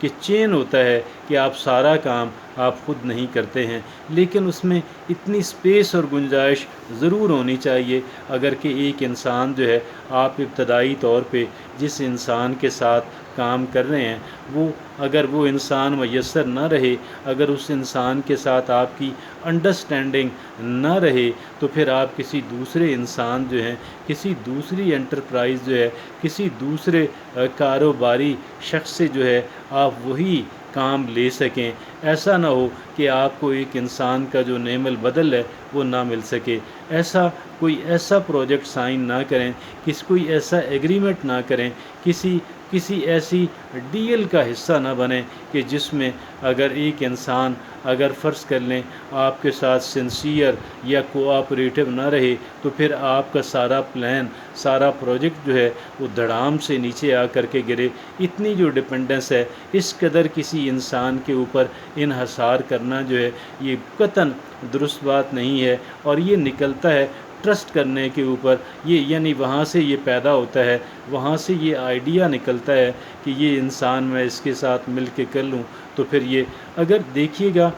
کہ چین ہوتا ہے کہ آپ سارا کام آپ خود نہیں کرتے ہیں، لیکن اس میں اتنی سپیس اور گنجائش ضرور ہونی چاہیے اگر کہ ایک انسان جو ہے آپ ابتدائی طور پہ جس انسان کے ساتھ کام کر رہے ہیں اگر وہ انسان میسر نہ رہے، اگر اس انسان کے ساتھ آپ کی انڈرسٹینڈنگ نہ رہے، تو پھر آپ کسی دوسرے انسان جو ہیں، کسی دوسری انٹرپرائز جو ہے، کسی دوسرے کاروباری شخص سے جو ہے آپ وہی کام لے سکیں۔ ایسا نہ ہو کہ آپ کو ایک انسان کا جو نعم البدل ہے وہ نہ مل سکے۔ کوئی ایسا پروجیکٹ سائن نہ کریں، کوئی ایسا ایگریمنٹ نہ کریں، کسی ایسی ڈیل کا حصہ نہ بنیں کہ جس میں اگر ایک انسان اگر فرض کر لیں آپ کے ساتھ سنسیئر یا کوآپریٹو نہ رہے، تو پھر آپ کا سارا پلان، سارا پروجیکٹ جو ہے وہ دھڑام سے نیچے آ کر کے گرے۔ اتنی جو ڈپینڈنس ہے، اس قدر کسی انسان کے اوپر انحصار کرنا جو ہے یہ قطعاً درست بات نہیں ہے، اور یہ نکلتا ہے ٹرسٹ کرنے کے اوپر، یعنی وہاں سے یہ پیدا ہوتا ہے، وہاں سے یہ آئیڈیا نکلتا ہے کہ یہ انسان میں اس کے ساتھ مل کے کر لوں۔ تو پھر یہ اگر دیکھیے گا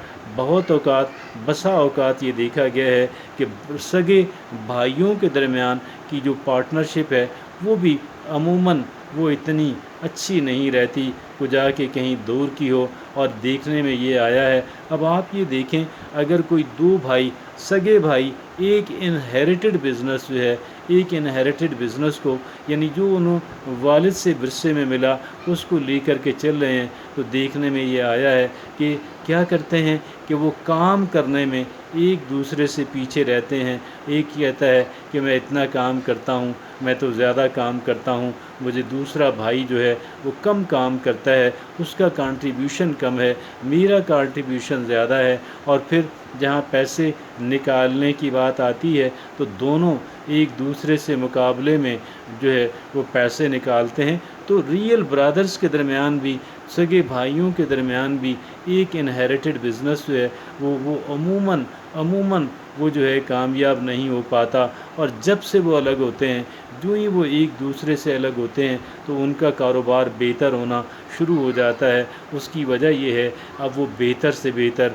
بسا اوقات یہ دیکھا گیا ہے کہ سگے بھائیوں کے درمیان کی جو پارٹنرشپ ہے وہ بھی عموماً وہ اتنی اچھی نہیں رہتی، وہ جا کے کہیں دور کی ہو، اور دیکھنے میں یہ آیا ہے۔ اب آپ یہ دیکھیں، اگر کوئی دو بھائی، سگے بھائی، ایک انہیریٹڈ بزنس جو ہے، ایک انہیریٹڈ بزنس کو، یعنی جو انہوں والد سے ورثے میں ملا اس کو لے کر کے چل رہے ہیں، تو دیکھنے میں یہ آیا ہے کہ کیا کرتے ہیں کہ وہ کام کرنے میں ایک دوسرے سے پیچھے رہتے ہیں۔ ایک کہتا ہے کہ میں اتنا کام کرتا ہوں، میں تو زیادہ کام کرتا ہوں، مجھے دوسرا بھائی جو ہے وہ کم کام کرتا ہے، اس کا کنٹریبیوشن کم ہے، میرا کنٹریبیوشن زیادہ ہے، اور پھر جہاں پیسے نکالنے کی بات آتی ہے تو دونوں ایک دوسرے سے مقابلے میں جو ہے وہ پیسے نکالتے ہیں۔ تو ریئل برادرز کے درمیان بھی، سگے بھائیوں کے درمیان بھی ایک انہیریٹڈ بزنس جو ہے وہ عموماً وہ جو ہے کامیاب نہیں ہو پاتا، اور جب سے وہ الگ ہوتے ہیں، جو ہی وہ ایک دوسرے سے الگ ہوتے ہیں تو ان کا کاروبار بہتر ہونا شروع ہو جاتا ہے۔ اس کی وجہ یہ ہے اب وہ بہتر سے بہتر،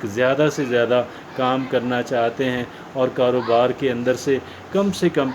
زیادہ سے زیادہ کام کرنا چاہتے ہیں، اور کاروبار کے اندر سے کم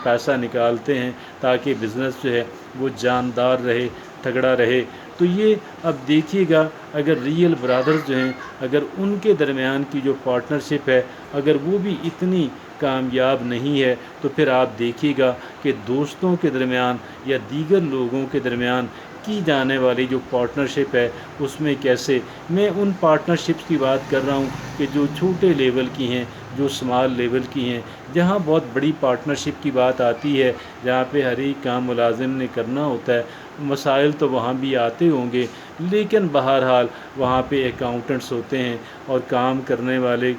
پیسہ نکالتے ہیں تاکہ بزنس جو ہے وہ جاندار رہے، تگڑا رہے۔ تو یہ اب دیکھیے گا، اگر ریئل برادرز جو ہیں، اگر ان کے درمیان کی جو پارٹنرشپ ہے اگر وہ بھی اتنی کامیاب نہیں ہے، تو پھر آپ دیکھیے گا کہ دوستوں کے درمیان یا دیگر لوگوں کے درمیان کی جانے والی جو پارٹنرشپ ہے اس میں کیسے، میں ان پارٹنرشپس کی بات کر رہا ہوں کہ جو چھوٹے لیول کی ہیں، جو سمال لیول کی ہیں۔ جہاں بہت بڑی پارٹنرشپ کی بات آتی ہے، جہاں پہ ہر ایک کام ملازم نے کرنا ہوتا ہے، مسائل تو وہاں بھی آتے ہوں گے، لیکن بہرحال وہاں پہ اکاؤنٹنٹس ہوتے ہیں اور کام کرنے والے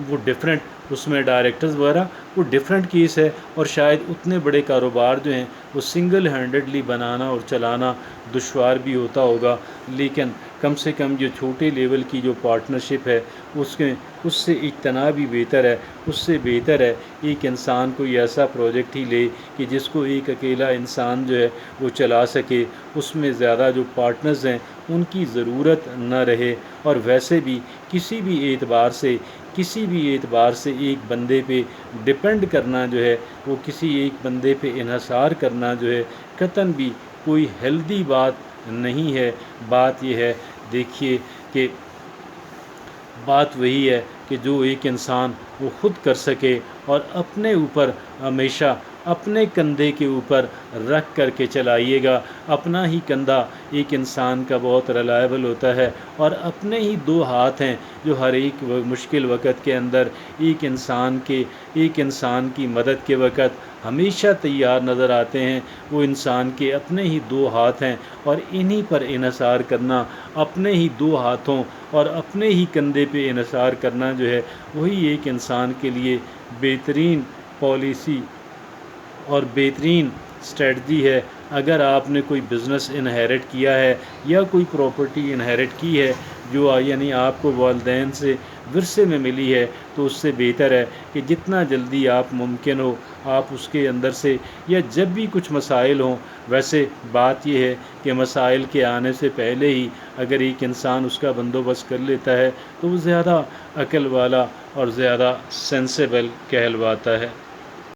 وہ ڈیفرنٹ، اس میں ڈائریکٹرز وغیرہ وہ ڈیفرنٹ کیس ہے، اور شاید اتنے بڑے کاروبار جو ہیں وہ سنگل ہینڈڈلی بنانا اور چلانا دشوار بھی ہوتا ہوگا، لیکن کم سے کم جو چھوٹے لیول کی جو پارٹنرشپ ہے اس سے اجتناب بھی بہتر ہے۔ اس سے بہتر ہے ایک انسان کوئی ایسا پروجیکٹ ہی لے کہ جس کو ایک اکیلا انسان جو ہے وہ چلا سکے، اس میں زیادہ جو پارٹنرز ہیں ان کی ضرورت نہ رہے، اور ویسے بھی کسی بھی اعتبار سے ایک بندے پہ ڈپینڈ کرنا جو ہے، وہ کسی ایک بندے پہ انحصار کرنا جو ہے قطعاً بھی کوئی ہیلدی بات نہیں ہے۔ بات یہ ہے، دیکھیے کہ بات وہی ہے کہ جو ایک انسان وہ خود کر سکے اور اپنے اوپر ہمیشہ اپنے کندھے کے اوپر رکھ کر کے چلائیے گا۔ اپنا ہی کندھا ایک انسان کا بہت ریلائبل ہوتا ہے، اور اپنے ہی دو ہاتھ ہیں جو ہر ایک مشکل وقت کے اندر ایک انسان کی مدد کے وقت ہمیشہ تیار نظر آتے ہیں۔ وہ انسان کے اپنے ہی دو ہاتھ ہیں، اور انہی پر انحصار کرنا، اپنے ہی دو ہاتھوں اور اپنے ہی کندھے پہ انحصار کرنا جو ہے وہی ایک انسان کے لیے بہترین پالیسی اور بہترین اسٹریٹجی ہے۔ اگر آپ نے کوئی بزنس انہیرٹ کیا ہے یا کوئی پراپرٹی انہیرٹ کی ہے، جو یعنی آپ کو والدین سے ورثے میں ملی ہے تو اس سے بہتر ہے کہ جتنا جلدی آپ ممکن ہو آپ اس کے اندر سے، یا جب بھی کچھ مسائل ہوں، ویسے بات یہ ہے کہ مسائل کے آنے سے پہلے ہی اگر ایک انسان اس کا بندوبست کر لیتا ہے تو وہ زیادہ عقل والا اور زیادہ سینسیبل کہلواتا ہے۔